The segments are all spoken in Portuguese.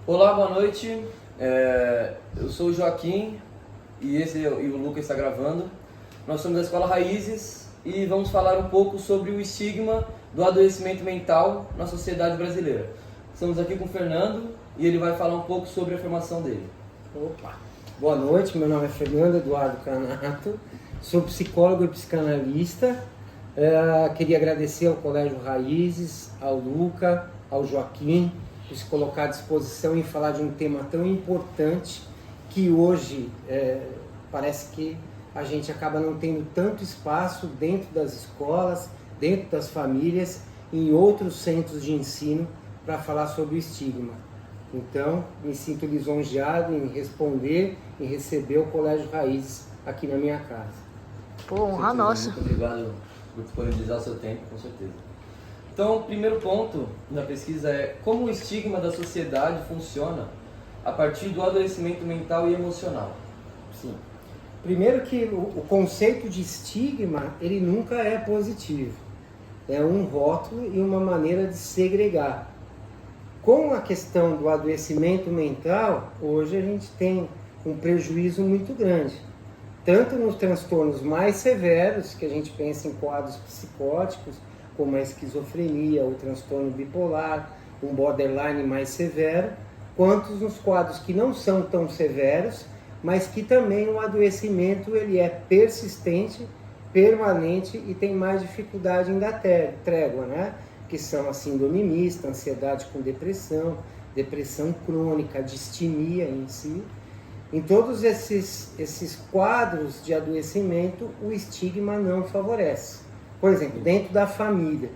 Olá, boa noite. Eu sou o Joaquim e o Lucas está gravando. Nós somos da Escola Raízes e vamos falar um pouco sobre o estigma do adoecimento mental na sociedade brasileira. Estamos aqui com o Fernando e ele vai falar um pouco sobre a formação dele. Opa! Boa noite, meu nome é Fernando Eduardo Canato, sou psicólogo e psicanalista. Queria agradecer ao Colégio Raízes, ao Luca, ao Joaquim, por se colocar à disposição em falar de um tema tão importante que hoje parece que a gente acaba não tendo tanto espaço dentro das escolas, dentro das famílias, em outros centros de ensino para falar sobre o estigma. Então, me sinto lisonjeado em responder e receber o Colégio Raízes aqui na minha casa. Pô, honra nossa. Muito obrigado por disponibilizar o seu tempo, com certeza. Então, o primeiro ponto da pesquisa é como o estigma da sociedade funciona a partir do adoecimento mental e emocional. Sim. Primeiro que o conceito de estigma, ele nunca é positivo. É um rótulo e uma maneira de segregar. Com a questão do adoecimento mental, hoje a gente tem um prejuízo muito grande. Tanto nos transtornos mais severos, que a gente pensa em quadros psicóticos, como a esquizofrenia, o transtorno bipolar, um borderline mais severo, quanto nos quadros que não são tão severos, mas que também o adoecimento ele é persistente, permanente e tem mais dificuldade em dar trégua, né? Que são a síndrome mista, ansiedade com depressão, depressão crônica, distimia em si. Em todos esses quadros de adoecimento, o estigma não favorece. Por exemplo, dentro da família.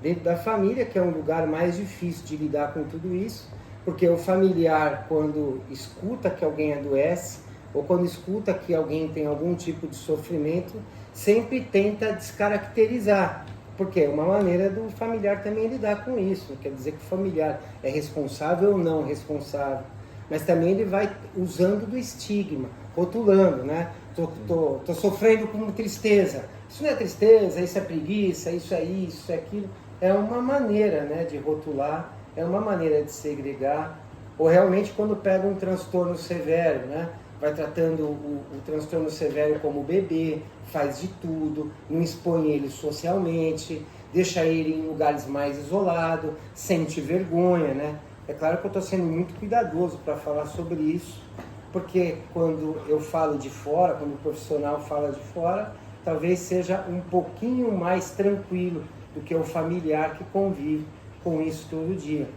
Dentro da família, que é um lugar mais difícil de lidar com tudo isso, porque o familiar, quando escuta que alguém adoece, ou quando escuta que alguém tem algum tipo de sofrimento, sempre tenta descaracterizar. Porque é uma maneira do familiar também lidar com isso. Não quer dizer que o familiar é responsável ou não responsável. Mas também ele vai usando do estigma, rotulando, né? Tô sofrendo com tristeza. Isso não é tristeza, isso é preguiça, isso é isso, isso é aquilo. É uma maneira, né, de rotular, é uma maneira de segregar. Ou realmente quando pega um transtorno severo, né? Vai tratando o transtorno severo como bebê, faz de tudo, não expõe ele socialmente, deixa ele em lugares mais isolados, sente vergonha, né? É claro que eu estou sendo muito cuidadoso para falar sobre isso, porque quando eu falo de fora, quando o profissional fala de fora, talvez seja um pouquinho mais tranquilo do que o familiar que convive com isso todo dia.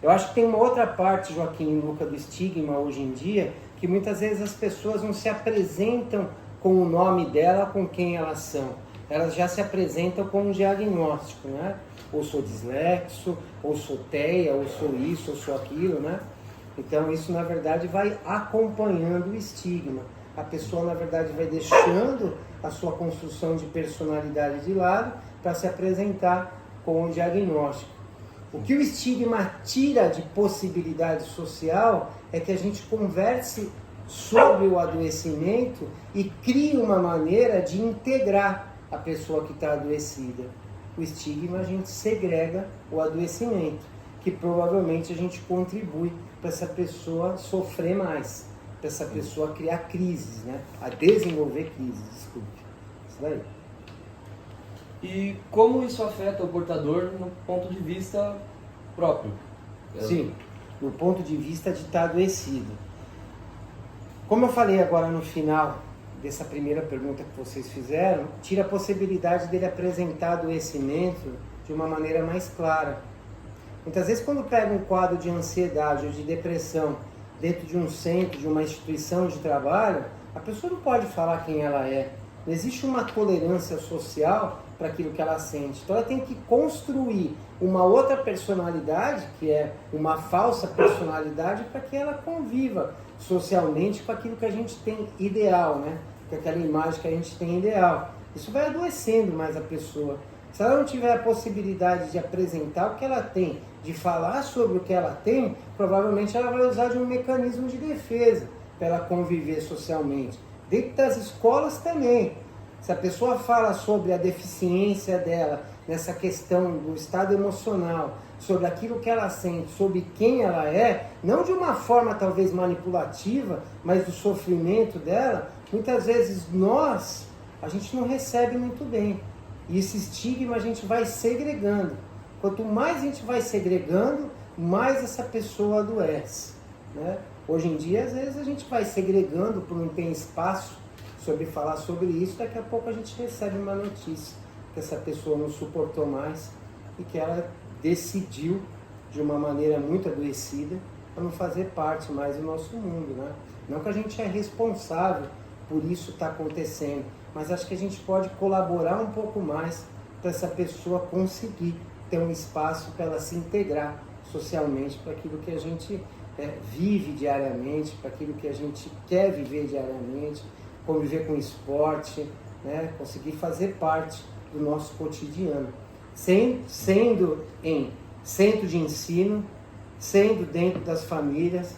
Eu acho que tem uma outra parte, Joaquim e Luca, do estigma hoje em dia, que muitas vezes as pessoas não se apresentam com o nome dela, com quem elas são. Elas já se apresentam com um diagnóstico, né? Ou sou dislexo, ou sou TEA, ou sou isso, ou sou aquilo, né? Então isso na verdade vai acompanhando o estigma. A pessoa na verdade vai deixando a sua construção de personalidade de lado para se apresentar com o diagnóstico. O que o estigma tira de possibilidade social é que a gente converse sobre o adoecimento e crie uma maneira de integrar a pessoa que está adoecida. O estigma a gente segrega o adoecimento, que provavelmente a gente contribui para essa pessoa sofrer mais, para essa pessoa criar crises, né? A desenvolver crises, desculpe. Isso daí. E como isso afeta o portador no ponto de vista próprio? Sim, no ponto de vista de estar adoecido. Como eu falei agora no final dessa primeira pergunta que vocês fizeram, tira a possibilidade dele apresentar adoecimento de uma maneira mais clara. Muitas vezes quando pega um quadro de ansiedade ou de depressão dentro de um centro, de uma instituição de trabalho, a pessoa não pode falar quem ela é. Não existe uma tolerância social para aquilo que ela sente. Então ela tem que construir uma outra personalidade, que é uma falsa personalidade, para que ela conviva socialmente com aquilo que a gente tem ideal, né? Com aquela imagem que a gente tem ideal. Isso vai adoecendo mais a pessoa. Se ela não tiver a possibilidade de apresentar o que ela tem, de falar sobre o que ela tem, provavelmente ela vai usar de um mecanismo de defesa para ela conviver socialmente. Dentro das escolas também. Se a pessoa fala sobre a deficiência dela, nessa questão do estado emocional, sobre aquilo que ela sente, sobre quem ela é, não de uma forma talvez manipulativa, mas do sofrimento dela, muitas vezes a gente não recebe muito bem. E esse estigma a gente vai segregando. Quanto mais a gente vai segregando, mais essa pessoa adoece, né? Hoje em dia, às vezes, a gente vai segregando por não ter espaço sobre falar sobre isso, daqui a pouco a gente recebe uma notícia que essa pessoa não suportou mais e que ela decidiu, de uma maneira muito adoecida, para não fazer parte mais do nosso mundo, né? Não que a gente é responsável por isso estar acontecendo, mas acho que a gente pode colaborar um pouco mais para essa pessoa conseguir ter um espaço para ela se integrar socialmente para aquilo que a gente vive diariamente, para aquilo que a gente quer viver diariamente, conviver com esporte, né? Conseguir fazer parte do nosso cotidiano, sendo em centro de ensino, sendo dentro das famílias,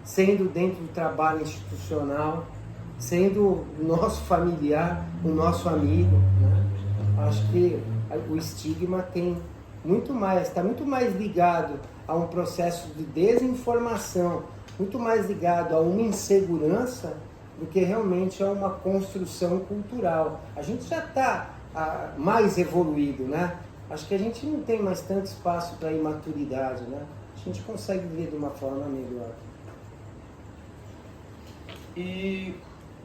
sendo dentro do trabalho institucional, sendo o nosso familiar, o nosso amigo, né? Acho que o estigma está muito mais ligado a um processo de desinformação, muito mais ligado a uma insegurança do que realmente a uma construção cultural. A gente já está mais evoluído, né? Acho que a gente não tem mais tanto espaço para imaturidade, né? A gente consegue viver de uma forma melhor. E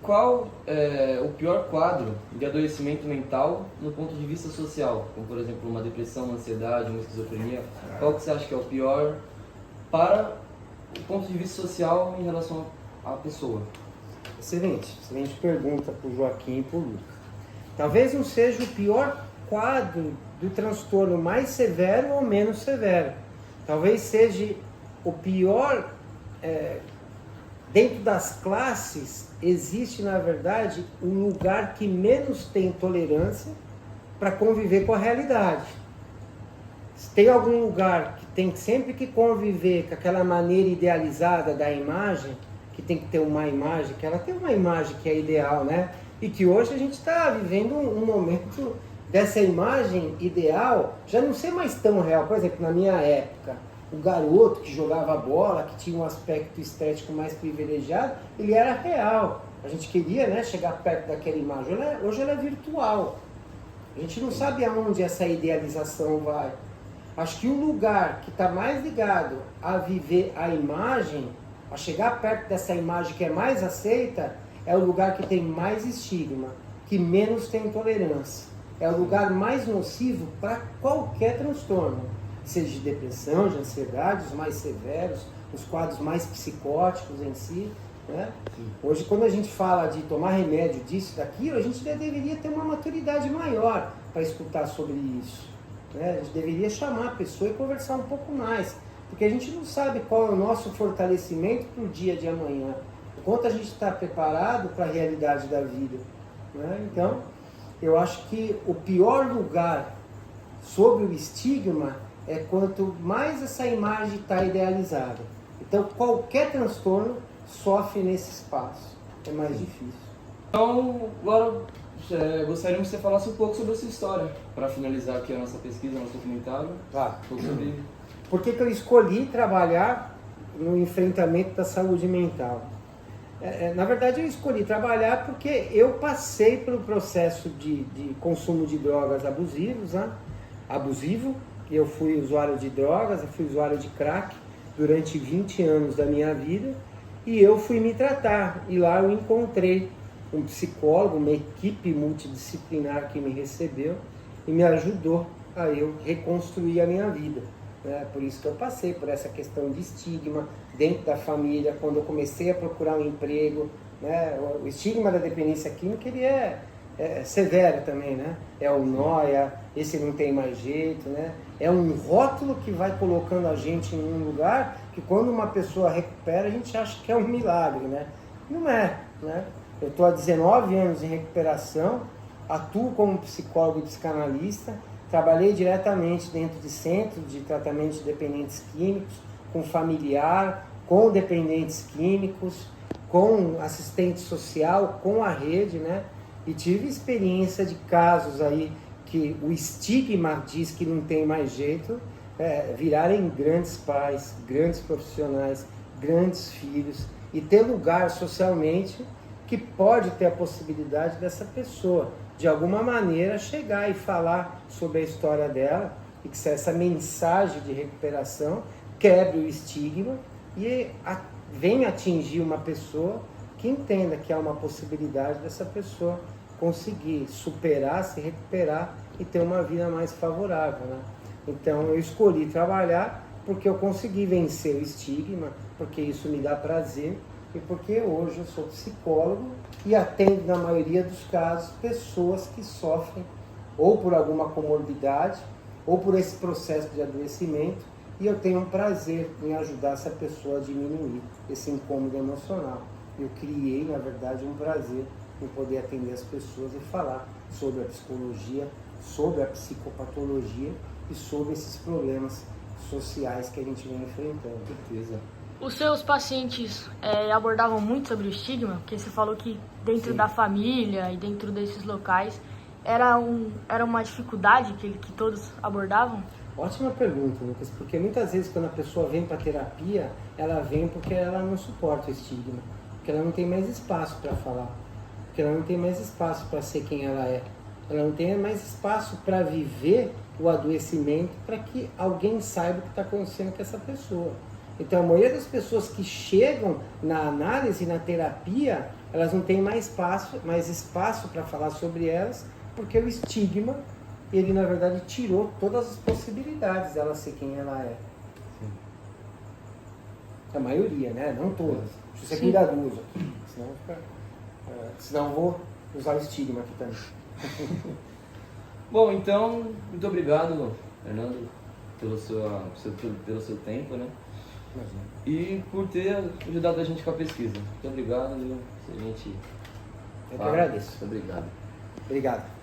qual é o pior quadro de adoecimento mental no ponto de vista social? Como, por exemplo, uma depressão, uma ansiedade, uma esquizofrenia. Qual que você acha que é o pior para o ponto de vista social em relação à pessoa? Excelente pergunta para o Joaquim e para o Lucas. Talvez não seja o pior quadro do transtorno mais severo ou menos severo. Talvez seja o pior, dentro das classes, existe na verdade um lugar que menos tem tolerância para conviver com a realidade. Se tem algum lugar que tem sempre que conviver com aquela maneira idealizada da imagem, que tem que ter uma imagem, que ela tem uma imagem que é ideal, né? E que hoje a gente está vivendo um momento dessa imagem ideal já não ser mais tão real. Por exemplo, na minha época, o garoto que jogava bola, que tinha um aspecto estético mais privilegiado, ele era real. A gente queria, né, chegar perto daquela imagem. Hoje ela é virtual. A gente não sabe aonde essa idealização vai. Acho que o lugar que está mais ligado a viver a imagem, a chegar perto dessa imagem que é mais aceita, é o lugar que tem mais estigma, que menos tem tolerância. É o lugar mais nocivo para qualquer transtorno, seja de depressão, de ansiedade, os mais severos, os quadros mais psicóticos em si, né? Hoje, quando a gente fala de tomar remédio disso, daquilo, a gente já deveria ter uma maturidade maior para escutar sobre isso, né? A gente deveria chamar a pessoa e conversar um pouco mais, porque a gente não sabe qual é o nosso fortalecimento para o dia de amanhã, o quanto a gente está preparado para a realidade da vida, né? Então, eu acho que o pior lugar sobre o estigma é quanto mais essa imagem está idealizada. Então, qualquer transtorno sofre nesse espaço. É mais difícil. Então, agora gostaríamos que você falasse um pouco sobre a sua história, para finalizar aqui a nossa pesquisa, nosso documentário. Um pouco sobre... Por que eu escolhi trabalhar no enfrentamento da saúde mental? Na verdade, eu escolhi trabalhar porque eu passei pelo processo de consumo de drogas abusivos, né? Abusivo. Eu fui usuário de drogas, eu fui usuário de crack durante 20 anos da minha vida e eu fui me tratar. E lá eu encontrei um psicólogo, uma equipe multidisciplinar que me recebeu e me ajudou a eu reconstruir a minha vida. Por isso que eu passei por essa questão de estigma dentro da família, quando eu comecei a procurar um emprego, né? O estigma da dependência química, ele é severo também, né? É o nóia, esse não tem mais jeito, né? É um rótulo que vai colocando a gente em um lugar que quando uma pessoa recupera, a gente acha que é um milagre, né? Não é, né? Eu estou há 19 anos em recuperação, atuo como psicólogo e psicanalista, trabalhei diretamente dentro de centro de tratamento de dependentes químicos, com familiar, com dependentes químicos, com assistente social, com a rede, né? E tive experiência de casos aí que o estigma diz que não tem mais jeito, virarem grandes pais, grandes profissionais, grandes filhos e ter lugar socialmente que pode ter a possibilidade dessa pessoa, de alguma maneira, chegar e falar sobre a história dela e que essa mensagem de recuperação quebre o estigma e venha atingir uma pessoa que entenda que há uma possibilidade dessa pessoa conseguir superar, se recuperar e ter uma vida mais favorável, né? Então eu escolhi trabalhar porque eu consegui vencer o estigma, porque isso me dá prazer e porque hoje eu sou psicólogo e atendo, na maioria dos casos, pessoas que sofrem ou por alguma comorbidade ou por esse processo de adoecimento, e eu tenho um prazer em ajudar essa pessoa a diminuir esse incômodo emocional. Eu criei, na verdade, um prazer em poder atender as pessoas e falar sobre a psicologia, sobre a psicopatologia e sobre esses problemas sociais que a gente vem enfrentando. Com certeza. Os seus pacientes abordavam muito sobre o estigma? Porque você falou que dentro da família e dentro desses locais era uma dificuldade que todos abordavam? Ótima pergunta, Lucas, porque muitas vezes quando a pessoa vem para terapia, ela vem porque ela não suporta o estigma, porque ela não tem mais espaço para falar, porque ela não tem mais espaço para ser quem ela é, ela não tem mais espaço para viver o adoecimento, para que alguém saiba o que está acontecendo com essa pessoa. Então a maioria das pessoas que chegam na análise, na terapia, elas não têm mais espaço para falar sobre elas, porque o estigma, ele na verdade tirou todas as possibilidades dela ser quem ela é. Sim. A maioria, né? Não todas. Deixa eu ser Sim. cuidadoso aqui, senão eu vou usar o estigma aqui também. Bom, então, muito obrigado, Fernando, pelo seu tempo, né? E por ter ajudado a gente com a pesquisa. Muito obrigado, viu? Se a gente Eu que agradeço. Obrigado. Obrigado.